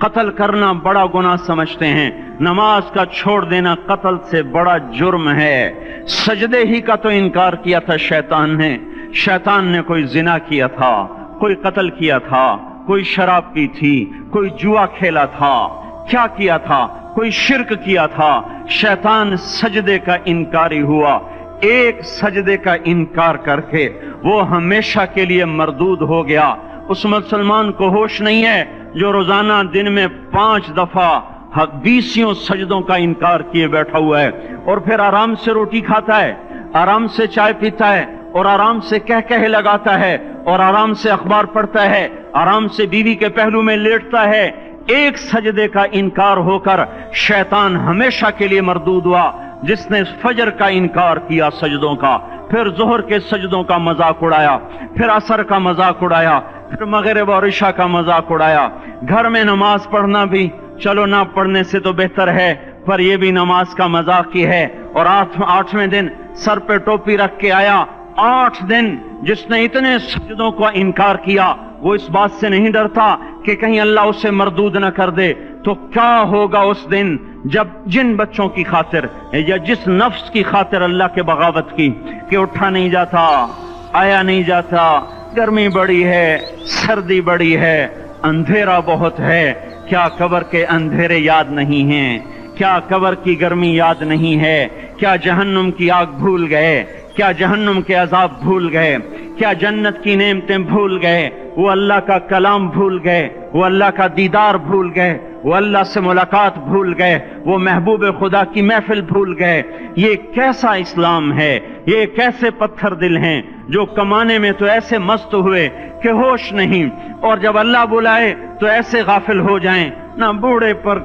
قتل کرنا بڑا گناہ سمجھتے ہیں، نماز کا چھوڑ دینا قتل سے بڑا جرم ہے۔ سجدے ہی کا تو انکار کیا تھا شیطان نے کوئی زنا کیا تھا، کوئی قتل کیا تھا، کوئی شراب پی تھی، کوئی جوا کھیلا تھا، کیا کیا تھا؟ کوئی شرک کیا تھا۔ شیطان سجدے کا انکاری ہوا، ایک سجدے کا انکار کر کے وہ ہمیشہ کے لیے مردود ہو گیا۔ اس مسلمان کو ہوش نہیں ہے جو روزانہ دن میں 5 دفعہ 20 سجدوں کا انکار کیے بیٹھا ہوا ہے، اور پھر آرام سے روٹی کھاتا ہے، آرام سے چائے پیتا ہے، اور آرام سے کہہ لگاتا ہے، اور آرام سے اخبار پڑھتا ہے، آرام سے بیوی کے پہلو میں لیٹتا ہے۔ ایک سجدے کا انکار ہو کر شیطان ہمیشہ کے لیے مردود ہوا۔ جس نے فجر کا انکار کیا سجدوں کا، پھر ظہر کے سجدوں کا مذاق اڑایا، پھر عصر کا مذاق اڑایا، پھر مغرب اور عشاء کا مذاق اڑایا۔ گھر میں نماز پڑھنا بھی چلو نہ پڑھنے سے تو بہتر ہے، پر یہ بھی نماز کا مذاق کی ہے۔ اور 8ویں دن سر پہ ٹوپی رکھ کے آیا۔ 8 دن جس نے اتنے سجدوں کا انکار کیا، وہ اس بات سے نہیں ڈرتا کہ کہیں اللہ اسے مردود نہ کر دے، تو کیا ہوگا اس دن جب جن بچوں کی خاطر یا جس نفس کی خاطر اللہ کے بغاوت کی کہ اٹھا نہیں جاتا، آیا نہیں جاتا، گرمی بڑی ہے، سردی بڑی ہے، اندھیرا بہت ہے، کیا قبر کے اندھیرے یاد نہیں ہیں؟ کیا قبر کی گرمی یاد نہیں ہے؟ کیا جہنم کی آگ بھول گئے؟ کیا جہنم کے عذاب بھول گئے؟ کیا جنت کی نعمتیں بھول گئے؟ وہ اللہ کا کلام بھول گئے، وہ اللہ کا دیدار بھول گئے، وہ اللہ سے ملاقات بھول گئے، وہ محبوب خدا کی محفل بھول گئے۔ یہ کیسا اسلام ہے؟ یہ کیسے پتھر دل ہیں جو کمانے میں تو ایسے مست ہوئے کہ ہوش نہیں، اور جب اللہ بلائے تو ایسے غافل ہو جائیں، نہ بوڑھے پر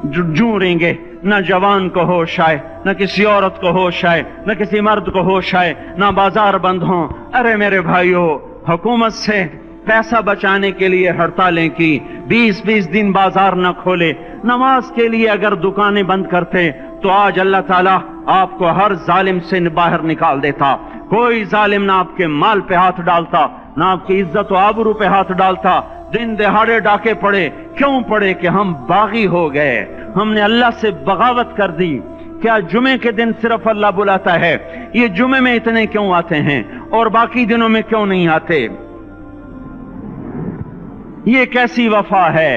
جوں رہیں گے، نہ جوان کو ہوش آئے، نہ کسی عورت کو ہوش آئے، نہ کسی مرد کو ہوش آئے، نہ بازار بند ہوں۔ ارے میرے بھائیو، حکومت سے پیسہ بچانے کے لیے ہڑتالیں کی، 20 دن بازار نہ کھولے، نماز کے لیے اگر دکانیں بند کرتے تو آج اللہ تعالیٰ آپ کو ہر ظالم سے باہر نکال دیتا۔ کوئی ظالم نہ آپ کے مال پہ ہاتھ ڈالتا، نہ آپ کی عزت و آبرو پہ ہاتھ ڈالتا۔ دن دہاڑے ڈاکے پڑے، کیوں پڑے؟ کہ ہم باغی ہو گئے، ہم نے اللہ سے بغاوت کر دی۔ کیا جمعے کے دن صرف اللہ بلاتا ہے؟ یہ جمعے میں اتنے کیوں آتے ہیں اور باقی دنوں میں کیوں نہیں آتے؟ یہ کیسی وفا ہے؟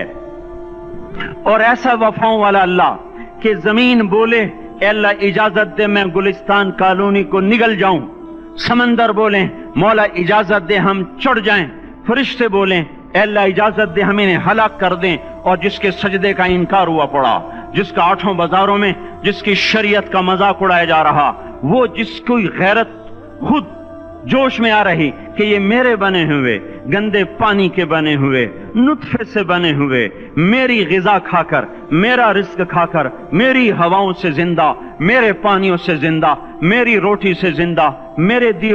اور ایسا وفاؤں والا اللہ کہ زمین بولے اے اللہ اجازت دے میں گلستان کالونی کو نگل جاؤں، سمندر بولیں مولا اجازت دے ہم چڑھ جائیں، فرشتے بولیں اے اللہ اجازت دے ہم انہیں ہلاک کر دیں۔ اور جس کے سجدے کا انکار ہوا پڑا، جس کا 8 بازاروں میں جس کی شریعت کا مذاق اڑایا جا رہا، وہ جس کوئی غیرت خود جوش میں آ رہی کہ یہ میرے بنے ہوئے گندے پانی کے بنے ہوئے نطفے سے بنے ہوئے، میری غذا کھا کر، میرا رزق کھا کر، میری ہواؤں سے زندہ، میرے پانیوں سے زندہ، میری روٹی سے زندہ، میرے دیے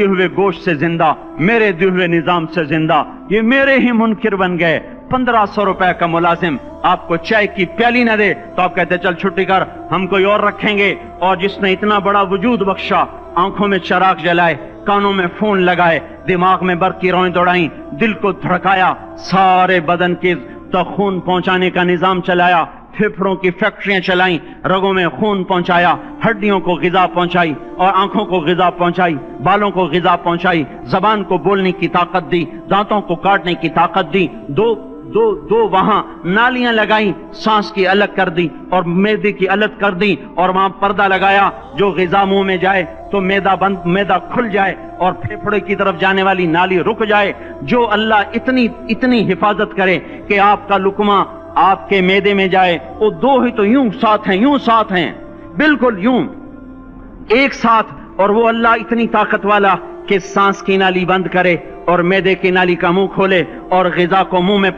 ہوئے گوشت سے زندہ، میرے دیے ہوئے نظام سے زندہ، یہ میرے ہی منکر بن گئے۔ 1500 روپے کا ملازم آپ کو چائے کی پیالی نہ دے تو آپ کہتے چل چھٹی کر، ہم کوئی اور رکھیں گے۔ اور جس نے اتنا بڑا وجود بخشا، آنکھوں میں چراغ جلائے، کانوں میں فون لگائے، دماغ میں برق کی روئیں دوڑائیں، دل کو دھڑکایا، سارے بدن کے تک خون پہنچانے کا نظام چلایا، پھیپھڑوں کی فیکٹریاں چلائیں، رگوں میں خون پہنچایا، ہڈیوں کو غذا پہنچائی اور آنکھوں کو غذا پہنچائی، بالوں کو غذا پہنچائی، زبان کو بولنے کی طاقت دی، دانتوں کو کاٹنے کی طاقت دی، دو وہاں نالیاں لگائیں، سانس کی الگ کر دی اور معدے کی الگ کر دی، اور وہاں پردہ لگایا، جو غذا منہ میں جائے تو معدہ کھل جائے اور پھیپھڑے کی طرف جانے والی نالی رک جائے۔ جو اللہ اتنی حفاظت کرے کہ آپ کا لقمہ آپ کے معدے میں جائے، وہ دو ہی تو یوں ساتھ ہیں بالکل یوں ایک ساتھ، اور وہ اللہ اتنی طاقت والا کہ سانس کی نالی بند کرے اور معدے کی نالی کا منہ کھولے اور غذا کو منہ میں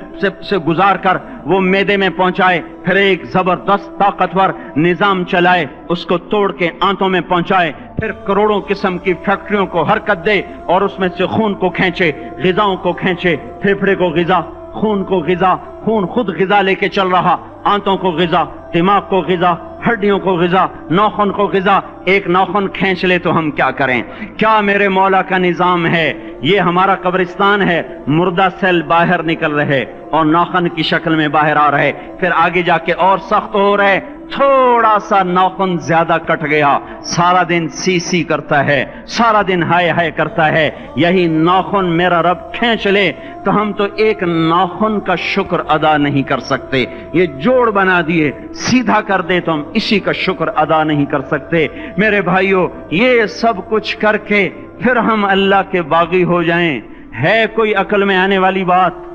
سے گزار کر وہ معدے میں پہنچائے، پھر ایک زبردست طاقتور نظام چلائے، اس کو توڑ کے آنتوں میں پہنچائے، پھر کروڑوں قسم کی فیکٹریوں کو حرکت دے اور اس میں سے خون کو کھینچے، غذاؤں کو کھینچے، پھیپھڑے کو غذا، خون کو غذا، خون خود غذا لے کے چل رہا، آنتوں کو غذا، دماغ کو غذا، ہڈیوں کو غذا، ناخن کو غذا۔ ایک ناخن کھینچ لے تو ہم کیا کریں؟ کیا میرے مولا کا نظام ہے؟ یہ ہمارا قبرستان ہے، مردہ سیل باہر نکل رہے اور ناخن کی شکل میں باہر آ رہے، پھر آگے جا کے اور سخت ہو رہے، تھوڑا سا ناخن زیادہ کٹ گیا، سارا دن سی سی کرتا ہے، سارا دن ہائے ہائے کرتا ہے، یہی ناخن میرا رب کھینچ لے تو ہم تو ایک ناخن کا شکر ادا نہیں کر سکتے، یہ جوڑ بنا دیے، سیدھا کر دے تو ہم اسی کا شکر ادا نہیں کر سکتے۔ میرے بھائیو، یہ سب کچھ کر کے پھر ہم اللہ کے باغی ہو جائیں، ہے کوئی عقل میں آنے والی بات؟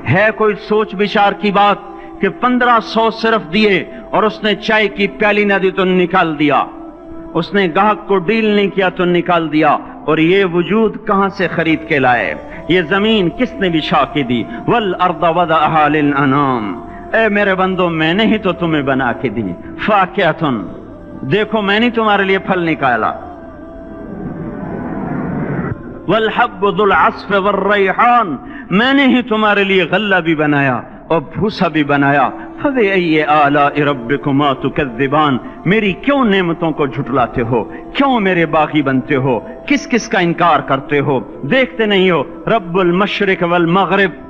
ہے کوئی سوچ بچار کی بات کہ 1500 صرف دیے اور اس نے چائے کی پیالی نہ دی تو نکال دیا، اس نے گاہک کو ڈیل نہیں کیا تو نکال دیا، اور یہ وجود کہاں سے خرید کے لائے؟ یہ زمین کس نے بچھا کے دی؟ وَالْأَرْضَ وَضَعَهَا لِلْأَنَامِ، اے میرے بندو میں نے ہی تو تمہیں بنا کے دی، فَاكِهَةٌ، دیکھو میں نے تمہارے لیے پھل نکالا، وَالْحَبُّ ذُو الْعَصْفِ وَالرَّيْحَانِ، میں نے ہی تمہارے لیے غلہ بھی بنایا اور بھوسا بھی بنایا، فَبِأَيِّ آلَاءِ رَبِّكُمَا تُكَذِّبَانِ، میری کیوں نعمتوں کو جھٹلاتے ہو؟ کیوں میرے باغی بنتے ہو؟ کس کس کا انکار کرتے ہو؟ دیکھتے نہیں ہو رب المشرق والمغرب،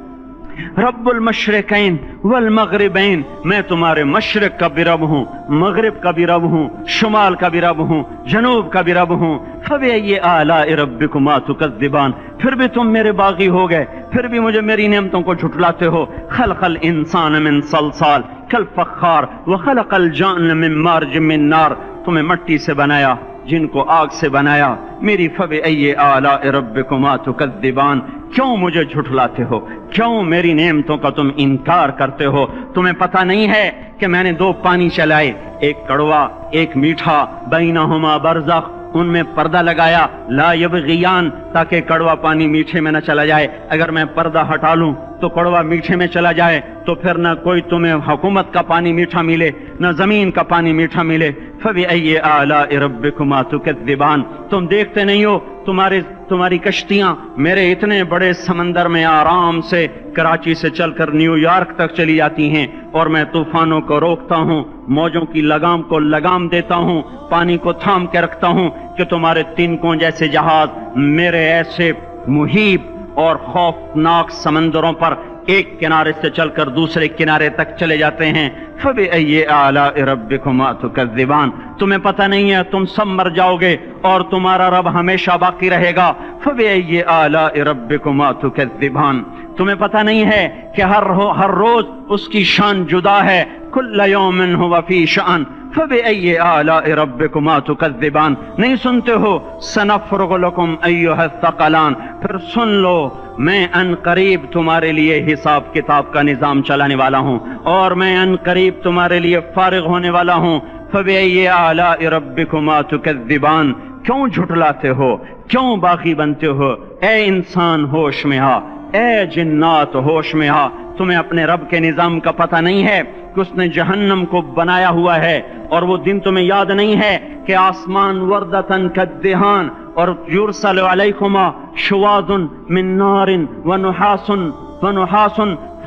رب المشرقین والمغربین، میں تمہارے مشرق کا بھی رب ہوں، مغرب کا بھی رب ہوں، شمال کا بھی رب ہوں، جنوب کا بھی رب ہوں۔ فَبِأَيِّ آلَاءِ رَبِّكُمَا تُكَذِّبَانِ، پھر بھی تم میرے باغی ہو گئے، پھر بھی مجھے میری نعمتوں کو جھٹلاتے ہو۔ خلق الانسان من صلصال کالفخار وخلق الجان من مارج من نار، تمہیں مٹی سے بنایا، جن کو آگ سے بنایا۔ میری فَبِأَيِّ آلَاءِ رَبِّكُمَا تُكَذِّبَانِ، کیوں مجھے جھٹلاتے ہو؟ کیوں میری نعمتوں کا تم انکار کرتے ہو؟ تمہیں پتہ نہیں ہے کہ میں نے دو پانی چلائے، ایک کڑوا ایک میٹھا، بینہما برزخ، ان میں پردہ لگایا، لا یبغیان، تاکہ کڑوا پانی میٹھے میں نہ چلا جائے، اگر میں پردہ ہٹا لوں تو کڑوا میٹھے میں چلا جائے تو پھر نہ کوئی تمہیں حکومت کا پانی میٹھا ملے نہ زمین کا پانی میٹھا ملے۔ فَبِأَيِّ آلَاءِ رَبِّكُمَا تُكَذِّبَانِ، تم دیکھتے نہیں ہو تمہاری کشتیاں میرے اتنے بڑے سمندر میں آرام سے کراچی سے چل کر نیو یارک تک چلی جاتی ہیں، اور میں طوفانوں کو روکتا ہوں، موجوں کی لگام کو لگام دیتا ہوں، پانی کو تھام کے رکھتا ہوں کہ تمہارے تنکوں جیسے جہاز میرے ایسے محیط اور خوفناک سمندروں پر ایک کنارے سے چل کر دوسرے کنارے تک چلے جاتے ہیں۔ فَبِأَيِّ آلَاءِ رَبِّكُمَا تُكَذِّبَانِ، تمہیں پتہ نہیں ہے تم سب مر جاؤ گے اور تمہارا رب ہمیشہ باقی رہے گا۔ فَبِأَيِّ آلَاءِ رَبِّكُمَا تُكَذِّبَانِ، تمہیں پتہ نہیں ہے کہ ہر روز اس کی شان جدا ہے، كُلَّ يَوْمٍ هُوَ فِي شَأْنٍ فَبِأَيِّ آلَاءِ رَبِّكُمَا تُكَذِّبَانِ، نہیں سنتے ہو؟ سَنَفْرُغُ لَكُمْ أَيُّهَا الثَّقَلَانِ، پھر سن لو میں ان قریب تمہارے لیے حساب کتاب کا نظام چلانے والا ہوں، اور میں ان قریب تمہارے لیے فارغ ہونے والا ہوں۔ فَبِأَيِّ آلَاءِ رَبِّكُمَا تُكَذِّبَانِ، کیوں جھٹلاتے ہو؟ کیوں باغی بنتے ہو؟ اے انسان ہوش میں آ، اے جنات ہوش میں آ، تمہیں اپنے رب کے نظام کا پتہ نہیں ہے کہ اس نے جہنم کو بنایا ہوا ہے، اور وہ دن تمہیں یاد نہیں ہے کہ آسمان وردتن کالدہان، اور یرسل علیکما شواظ من نار ونحاس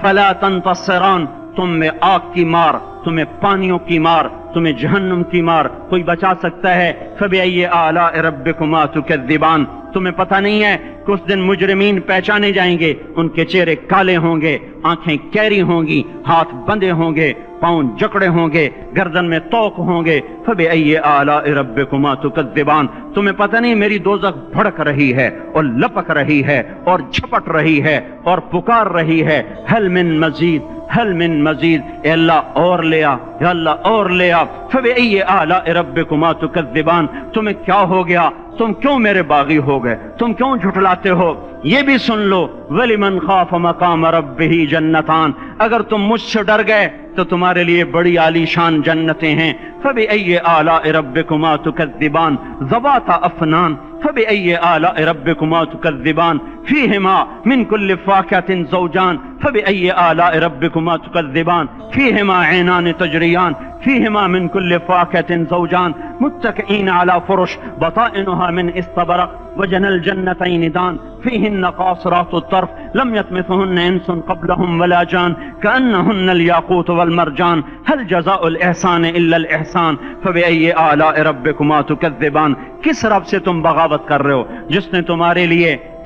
فلا تنتصران، تم میں آگ کی مار، تمہیں پانیوں کی مار، تمہیں جہنم کی مار کوئی بچا سکتا ہے؟ فَبِأَيِّ آلَاءِ رَبِّكُمَا تُكَذِّبَانِ، تمہیں پتہ نہیں ہے کہ اس دن مجرمین پہچانے جائیں گے، ان کے چہرے کالے ہوں گے، آنکھیں کیری ہوں گی، ہاتھ بندے ہوں گے، پاؤں جکڑے ہوں گے، گردن میں توق ہوں گے۔ فَبِأَيِّ آلَاءِ رَبِّكُمَا تُكَذِّبَانِ، تمہیں پتہ نہیں میری دوزخ بھڑک رہی ہے اور لپک رہی ہے اور جھپٹ رہی ہے اور پکار رہی ہے، هل من مزید، هل من مزید، اے اللہ اور لے آ، یا اللہ اور لے آ۔ فَبِأَيِّ آلَاءِ رَبِّكُمَا تُكَذِّبَانِ، تمہیں کیا ہو گیا؟ تم کیوں میرے باغی ہو گئے؟ تم کیوں جھٹلاتے ہو؟ یہ بھی سن لو، وَلِمَنْ خَافَ مَقَامَ رَبِّهِ جَنَّتَانِ، اگر تم مجھ سے ڈر گئے تو تمہارے لیے بڑی عالی شان جنتیں ہیں۔ فَبِأَيِّ آلَاءِ رَبِّكُمَا تُكَذِّبَانِ ذَوَاتَا أَفْنَانٍ فَبِأَيِّ آلَاءِ رَبِّكُمَا تُكَذِّبَانِ فِيهِمَا مِنْ كُلِّ فَاكِهَةٍ زَوْجَانِ فَبِأَيِّ آلَاءِ رَبِّكُمَا تُكَذِّبَانِ فِيهِمَا عَيْنَانِ تَجْرِيَانِ فِيهِمَا مِنْ كُلِّ فَاكِهَةٍ زَوْجَانِ مُتَّكِئِينَ عَلَى فُرُشٍ بَطَائِنُهَا مِنْ إِسْتَبْرَقٍ وَجَنَى الْجَنَّتَيْنِ دَانٍ فِيهِنَّ قَاصِرَاتُ الطَّرْفِ لَمْ يَطْمِثْهُنَّ إِنسٌ قَبْلَهُمْ وَلَا جَانٌ كَأَنَّهُنَّ الْيَاقُوتُ وَالْمَرْجَانُ هَلْ جَزَاءُ الْإِحْسَانِ إِلَّا الْإِحْسَانُ فَبِأَيِّ آلَاءِ رَبِّكُمَا تُكَذِّبَانِ، کس رب سے تم بغاوت کر رہے ہو جس نے تمہارے لیے